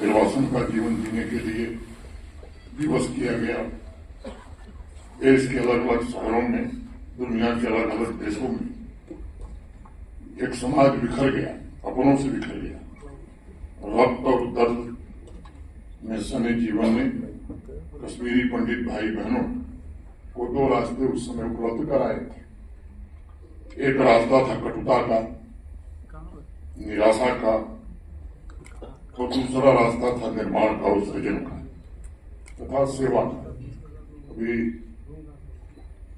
निर्वासन का जीवन जीने के लिए दिवस किया गया। देश के अलग अलग शहरों में, दुनिया के अलग अलग देशों में एक समाज बिखर गया, अपनों से बिखर गया। रक्त और दर्द में सने जीवन ने कश्मीरी पंडित भाई बहनों को दो रास्ते उस समय उपलब्ध कराए थे। एक रास्ता था कटुता का, निराशा का, तो दूसरा रास्ता था निर्माण का और सृजन का तथा सेवा का। अभी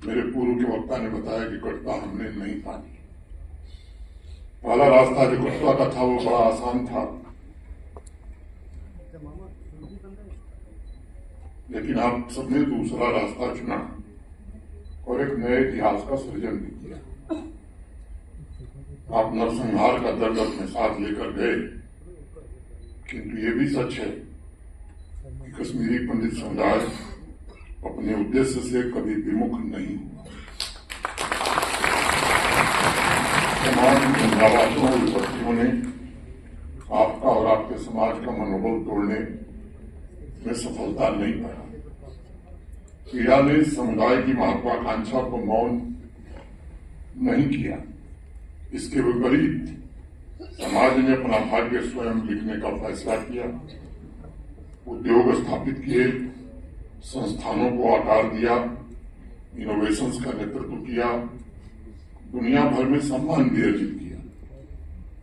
मेरे पूर्व के वक्ता ने बताया कि कटुता हमने नहीं पानी। पहला रास्ता जो कटुता का था वो बड़ा आसान था, लेकिन आप सबने दूसरा रास्ता चुना और एक नए इतिहास का सृजन भी किया। आप नरसंहार का दर्द अपने साथ लेकर गए, किंतु ये भी सच है कि कश्मीरी पंडित समुदाय अपने उद्देश्य से कभी विमुख नहीं हुआ। तमाम झंझावातों और विपत्तियों ने आपका और आपके समाज का मनोबल तोड़ने में सफलता नहीं पाया। पीड़ा ने समुदाय की महत्वाकांक्षा को मौन नहीं किया। इसके विपरीत समाज ने अपना भाग्य स्वयं लिखने का फैसला किया, उद्योग स्थापित किए, संस्थानों को आकार दिया, इनोवेशंस का नेतृत्व किया, दुनिया भर में सम्मान भी अर्जित किया।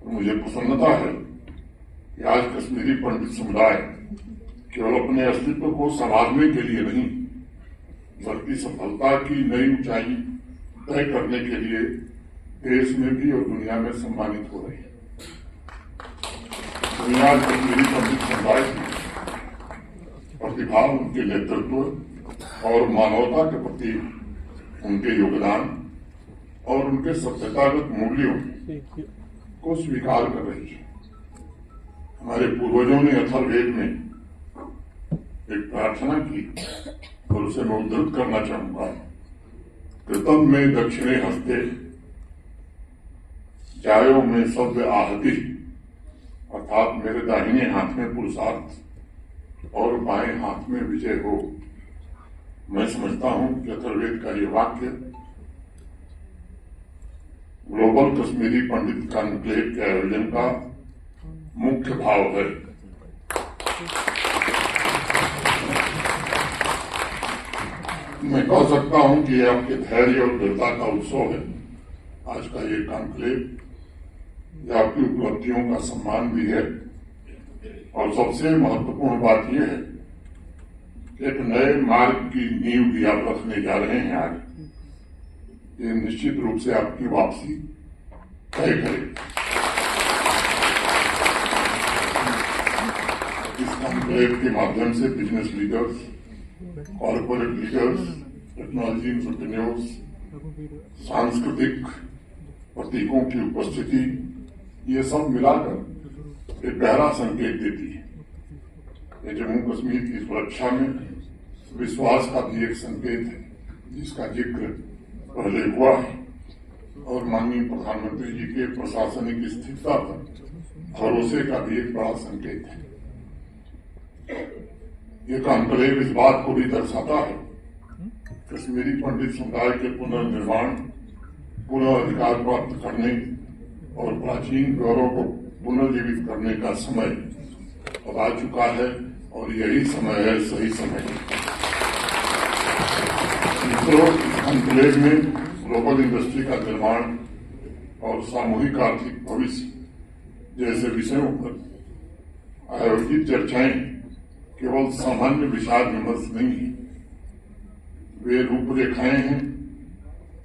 और मुझे प्रसन्नता है कि आज कश्मीरी पंडित समुदाय केवल अपने अस्तित्व को संवारने के लिए नहीं, बल्कि सफलता की नई ऊंचाई तय करने के लिए देश में भी और दुनिया में सम्मानित हो रही है। दुनिया कश्मीरी पंडित समुदाय की प्रतिभा, उनके नेतृत्व और मानवता के प्रति उनके योगदान और उनके सभ्यतागत मूल्यों को स्वीकार कर रही है। हमारे पूर्वजों ने अथर्ववेद में एक प्रार्थना की और उसे मैं उद्धृत करना चाहूंगा। कृतम में दक्षिणे हस्ते जायो में सभ्य आहति, अर्थात मेरे दाहिने हाथ में पुरुषार्थ और बाएं हाथ में विजय हो। मैं समझता हूं कि अथर्ववेद का ये वाक्य ग्लोबल कश्मीरी पंडित कॉन्क्लेव के आयोजन का मुख्य भाव है। मैं कह सकता हूं कि यह आपके धैर्य और दृढ़ता का उत्सव है। आज का ये कॉन्क्लेव यह आपकी उपलब्धियों का सम्मान भी है, और सबसे महत्वपूर्ण बात यह है कि एक नए मार्ग की नींव भी आप रखने जा रहे हैं। आज ये निश्चित रूप से आपकी वापसी तय करेगी। इस कॉन्क्लेव के माध्यम से business leaders, corporate leaders, technology entrepreneurs, सांस्कृतिक प्रतीकों की उपस्थिति, ये सब मिलाकर एक गहरा संकेत देती है। ये जम्मू कश्मीर की सुरक्षा में विश्वास का भी एक संकेत है, जिसका जिक्र पहले हुआ है, और माननीय प्रधानमंत्री जी के प्रशासनिक स्थिरता पर भरोसे का भी एक बड़ा संकेत है। ये कॉन्क्लेव इस बात को भी दर्शाता है कश्मीरी पंडित समुदाय के पुनर्निर्माण, पुनः अधिकार प्राप्त करने और प्राचीन गौरव को पुनर्जीवित करने का समय अब आ चुका है, और यही समय है, सही समय है। कॉन्क्लेव में ग्लोबल इंडस्ट्री का निर्माण और सामूहिक आर्थिक भविष्य जैसे विषयों पर आयोजित चर्चाएं केवल सामान्य विचार विमर्श नहीं है, वे रूपरेखाएं हैं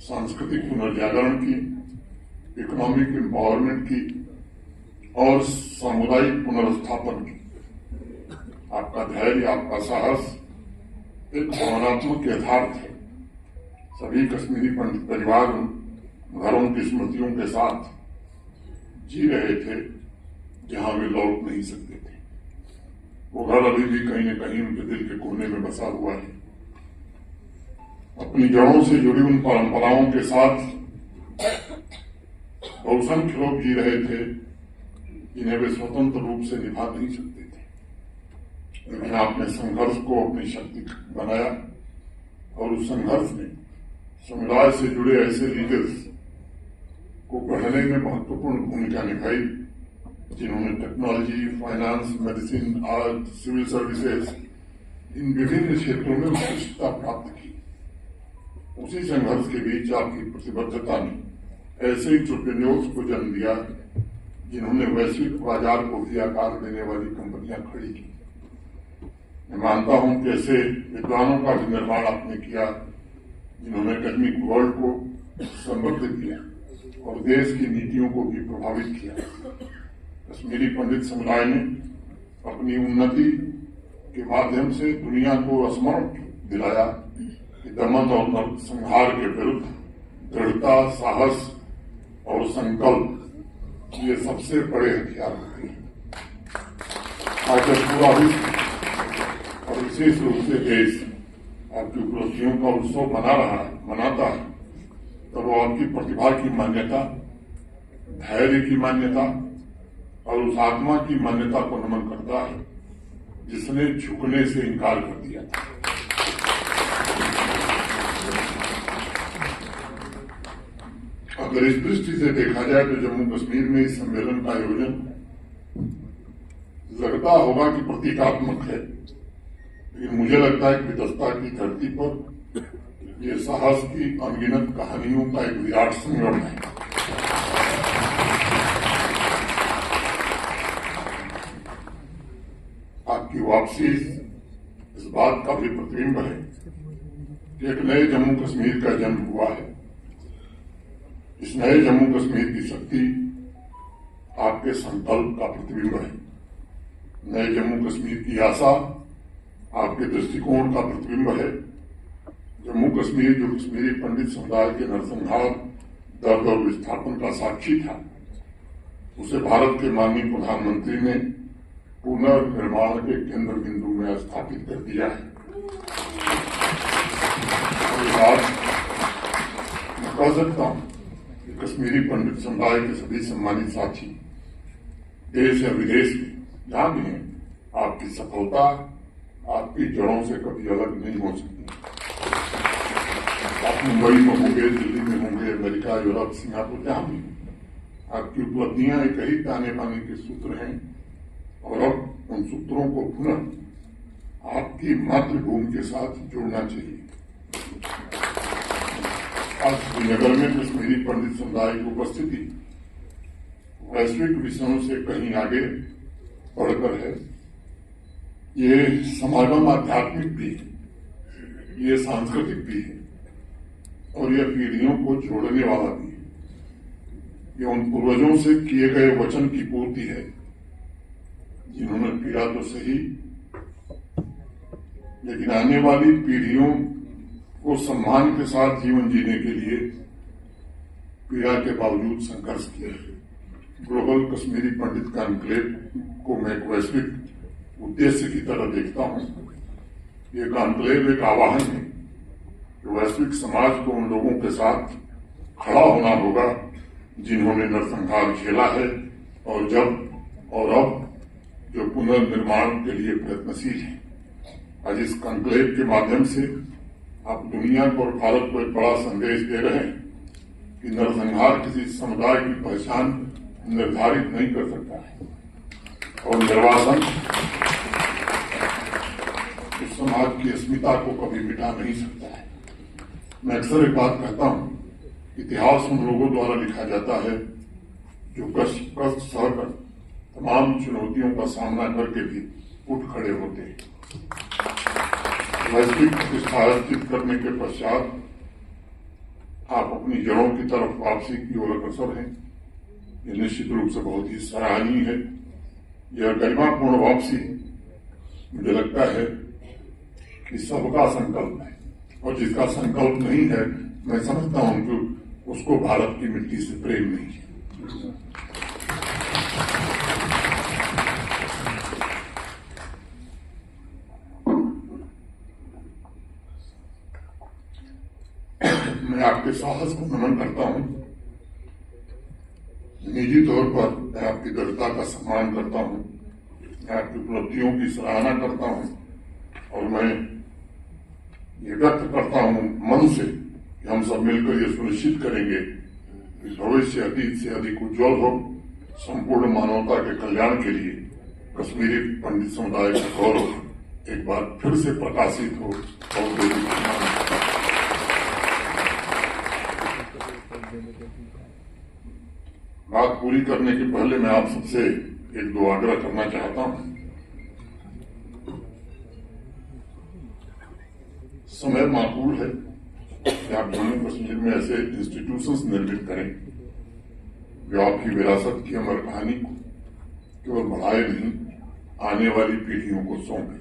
सांस्कृतिक पुनर्जागरण की, इकोनॉमिक एम्पावरमेंट की और सामुदायिक पुनर्स्थापन की। आपका धैर्य, आपका साहस एक भावनात्मक यथार्थ है। सभी कश्मीरी पंडित परिवार घरों की स्मृतियों के साथ जी रहे थे जहां वे लौट नहीं सकते थे। वो घर अभी भी कहीं न कहीं उनके दिल के कोने में बसा हुआ है। अपनी जड़ों से जुड़ी उन परंपराओं के साथ बहुसंख्य लोग जी रहे थे जिन्हें वे स्वतंत्र रूप से निभा नहीं सकते थे। लेकिन आपने संघर्ष को अपनी शक्ति बनाया और उस संघर्ष में समुदाय से जुड़े ऐसे लीडर्स को पढ़ने में महत्वपूर्ण भूमिका निभाई, जिन्होंने technology, finance, medicine, art, civil services, इन विभिन्न क्षेत्रों में उत्कृष्टता प्राप्त की। उसी संघर्ष के बीच आपकी प्रतिबद्धता ने ऐसे एंटरप्रेन्योर्स को जन्म दिया जिन्होंने वैश्विक बाजार को भी आकार देने वाली कंपनियां खड़ी की। मैं मानता हूं कि ऐसे विद्वानों का भी निर्माण आपने किया जिन्होंने एकेडमिक वर्ल्ड को समृद्ध किया और देश की नीतियों को भी प्रभावित किया। कश्मीरी पंडित समुदाय ने अपनी उन्नति के माध्यम से दुनिया को स्मरण दिलाया कि दमन और नरसंहार के विरुद्ध दृढ़ता, साहस और संकल्प ये सबसे बड़े हथियार होते हैं। आज जब पूरा विश्व और विशेष रूप से देश आपकी उपलब्धियों का उत्सव मनाता है, तब वो आपकी प्रतिभा की मान्यता, धैर्य की मान्यता और उस आत्मा की मान्यता को नमन करता है जिसने झुकने से इनकार कर दिया था। अगर इस दृष्टि से देखा जाए तो जम्मू कश्मीर में इस सम्मेलन का आयोजन लगता होगा कि प्रतीकात्मक है, लेकिन मुझे लगता है कि वितस्ता की धरती पर ये साहस की अनगिनत कहानियों का एक विराट संगम है। आपकी वापसी इस बात का भी प्रतिबिंब है कि एक नए जम्मू कश्मीर का जन्म हुआ है। इस नए जम्मू कश्मीर की शक्ति आपके संकल्प का प्रतिबिंब है। नए जम्मू कश्मीर की आशा आपके दृष्टिकोण का प्रतिबिंब है। जम्मू कश्मीर जो कश्मीरी पंडित समुदाय के नरसंहार, दर्द और विस्थापन का साक्षी था, उसे भारत के माननीय प्रधानमंत्री ने पुनर्निर्माण के केंद्र बिंदु में स्थापित कर दिया है। और आज मैं कह सकता हूं कि कश्मीरी पंडित समुदाय के सभी सम्मानित साथी देश या विदेश में जहां भी हैं, आपकी सफलता आपकी जड़ों से कभी अलग नहीं हो सकती। आप मुंबई में होंगे, दिल्ली में होंगे, अमेरिका, यूरोप, सिंगापुर, जहां भी आपकी उपलब्धियां एक ही ताने बाने के सूत्र हैं और अब उन सूत्रों को पुनः आपकी मातृभूमि के साथ जोड़ना चाहिए। आज श्रीनगर में कश्मीरी पंडित समुदाय की उपस्थिति वैश्विक विषयों से कहीं आगे बढ़कर है। ये समागम आध्यात्मिक भी है, ये सांस्कृतिक भी है और यह पीढ़ियों को जोड़ने वाला भी है। ये उन पूर्वजों से किए गए वचन की पूर्ति है जिन्होंने पीड़ा तो सही, लेकिन आने वाली पीढ़ियों को सम्मान के साथ जीवन जीने के लिए पीड़ा के बावजूद संघर्ष किया। ग्लोबल कश्मीरी पंडित कॉन्क्लेव को मैं एक वैश्विक उद्देश्य की तरह देखता हूं। ये कॉन्क्लेव एक आह्वान है कि वैश्विक समाज को उन लोगों के साथ खड़ा होना होगा जिन्होंने नरसंहार झेला है और जब और अब जो पुनर्निर्माण के लिए प्रयत्नशील है। आज इस कॉन्क्लेव के माध्यम से आप दुनिया को और भारत को एक बड़ा संदेश दे रहे हैं कि नरसंहार किसी समुदाय की पहचान निर्धारित नहीं कर सकता है और निर्वासन उस समाज की अस्मिता को कभी मिटा नहीं सकता है। मैं अक्सर एक बात कहता हूं, इतिहास उन लोगों द्वारा लिखा जाता है जो कष्ट सहकर तमाम चुनौतियों का सामना करके भी उठ खड़े होते हैं। वैश्विक प्रतिष्ठा अर्जित करने के पश्चात आप अपनी जड़ों की तरफ वापसी की ओर अग्रसर हैं। ये निश्चित रूप से बहुत ही सराहनीय है। यह गरिमापूर्ण वापसी मुझे लगता है कि सबका संकल्प है और जिसका संकल्प नहीं है, मैं समझता हूं कि उसको भारत की मिट्टी से प्रेम नहीं है। मैं आपके साहस को नमन करता हूं। निजी तौर पर मैं आपकी दृढ़ता का सम्मान करता हूं मैं आपकी उपलब्धियों की सराहना करता हूं और मैं ये व्यक्त करता हूं मन से कि हम सब मिलकर ये सुनिश्चित करेंगे कि भविष्य अधिक से अधिक उज्जवल हो, संपूर्ण मानवता के कल्याण के लिए कश्मीरी पंडित समुदाय का गौरव एक बार फिर से प्रकाशित हो और बात पूरी करने के पहले मैं आप सबसे एक दो आग्रह करना चाहता हूं। समय माकूल है कि आप जम्मू कश्मीर में ऐसे इंस्टीट्यूशंस निर्मित करें जो आपकी विरासत की अमर कहानी को केवल बढ़ाए नहीं, आने वाली पीढ़ियों को सौंपे।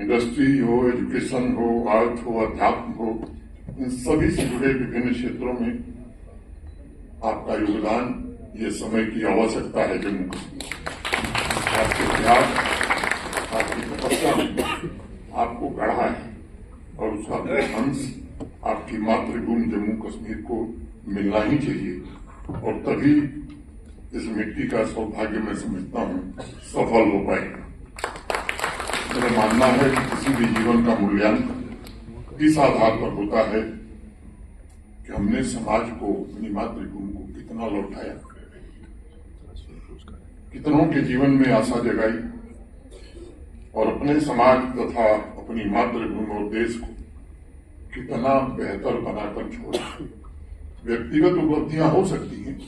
इंडस्ट्री हो, एजुकेशन हो, आर्ट हो, अध्यात्म हो, इन सभी से जुड़े विभिन्न क्षेत्रों में आपका योगदान ये समय की आवश्यकता है। जम्मू कश्मीर आपके इतिहास, आपकी तपस्या आपको गढ़ा है और उसका अंश आपकी मातृभूमि जम्मू कश्मीर को मिलना ही चाहिए और तभी इस मिट्टी का सौभाग्य मैं समझता हूं सफल हो पाएगा। मेरा मानना है कि किसी भी जीवन का मूल्यांकन इस आधार पर होता है कि हमने समाज को, अपनी मातृभूमि को कितना लौटाया, कितनों के जीवन में आशा जगाई और अपने समाज तथा अपनी मातृभूमि और देश को कितना बेहतर बनाकर छोड़ा। व्यक्तिगत उपलब्धियां हो सकती हैं,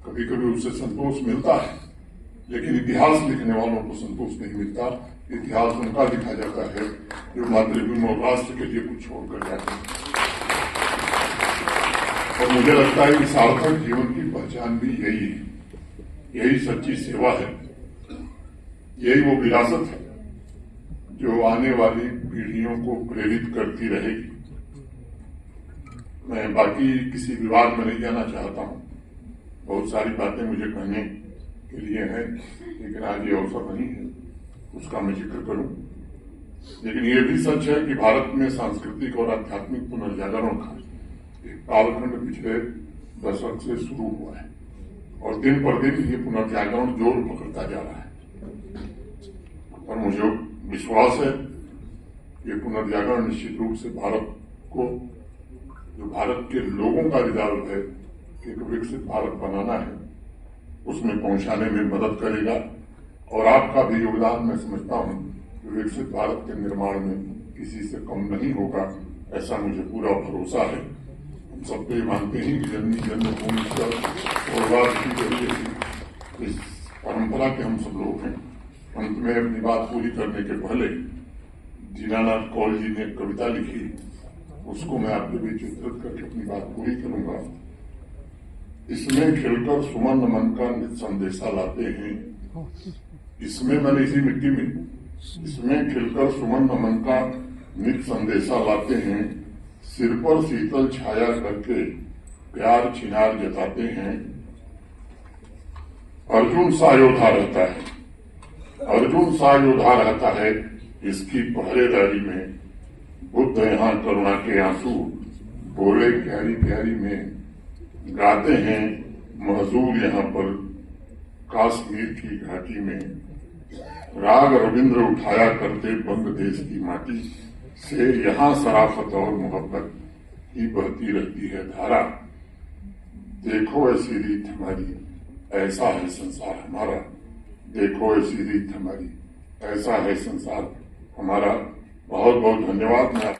कभी कभी उससे संतोष मिलता है, लेकिन इतिहास लिखने वालों को संतोष नहीं मिलता। इतिहास उनका लिखा जाता है जो मातृभूमि और राष्ट्र के लिए कुछ छोड़कर जाते हैं। और मुझे लगता है कि सार्थक जीवन की पहचान भी यही है, यही सच्ची सेवा है, यही वो विरासत है जो आने वाली पीढ़ियों को प्रेरित करती रहेगी। मैं बाकी किसी विवाद में नहीं जाना चाहता हूं, बहुत सारी बातें मुझे कहने के लिए हैं, लेकिन आज ये अवसर नहीं है उसका मैं जिक्र करूं। लेकिन ये भी सच है कि भारत में सांस्कृतिक और आध्यात्मिक पुनर्जागरण का एक कालखंड पिछले दशक से शुरू हुआ है और दिन पर दिन ये पुनर्जागरण जोर पकड़ता जा रहा है और मुझे विश्वास है ये पुनर्जागरण निश्चित रूप से भारत को, जो भारत के लोगों का रिजॉल्व है कि एक विकसित भारत बनाना है, उसमें पहुंचाने में मदद करेगा और आपका भी योगदान मैं समझता हूं कि विकसित भारत के निर्माण में किसी से कम नहीं होगा, ऐसा मुझे पूरा भरोसा है। हम सब तो ये मानते हैं कि जननी जन्मभूमि की जरिए इस परंपरा के हम सब लोग हैं। अंत में अपनी बात पूरी करने के पहले दीनानाथ कौल जी ने एक कविता लिखी, उसको मैं आपके बीच विस्तृत करके अपनी बात पूरी करूंगा। इसमें खिलकर सुमन मन का नित संदेशा लाते हैं, इसमें मैंने इसी मिट्टी में, इसमें खिलकर सुमन मन का नित संदेशा लाते हैं, सिर पर शीतल छाया करके प्यार चिनार जताते हैं। अर्जुन सा योद्धा रहता है, अर्जुन सा योद्धा रहता है इसकी पहरेदारी में। बुद्ध यहाँ करुणा के आंसू बोले प्यारी प्यारी में, गाते हैं महजूर यहाँ पर काश्मीर की घाटी में। राग रविंद्र उठाया करते बांग्लादेश की माटी से, यहाँ शराफत और मोहब्बत ही बहती रहती है धारा। देखो ऐसी रीत हमारी, ऐसा है संसार हमारा। देखो ऐसी रीत हमारी, ऐसा है संसार हमारा। बहुत बहुत धन्यवाद।